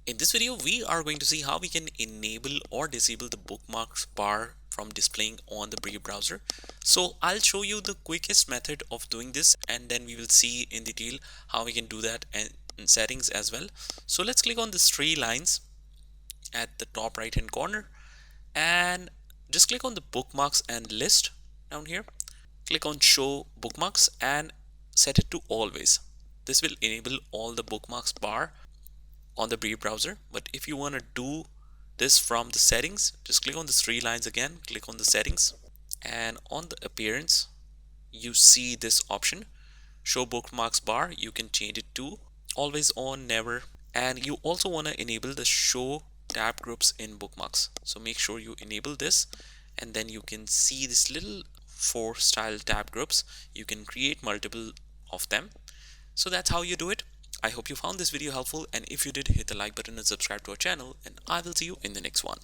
In this video, we are going to see how we can enable or disable the bookmarks bar from displaying on the Brave browser. So I'll show you the quickest method of doing this, and then we will see in detail how we can do that and in settings as well. So let's click on these three lines at the top right hand corner and just click on the bookmarks and list down here. Click on show bookmarks and set it to always. This will enable all the bookmarks bar on the Brave browser. But if you want to do this from the settings, just click on the three lines again, click on the settings, and on the appearance you see this option, show bookmarks bar. You can change it to always on, never, and you also want to enable the show tab groups in bookmarks. So make sure you enable this, and then you can see this little 4 style tab groups. You can create multiple of them. So that's how you do it. I hope you found this video helpful, and if you did, hit the like button and subscribe to our channel, and I will see you in the next one.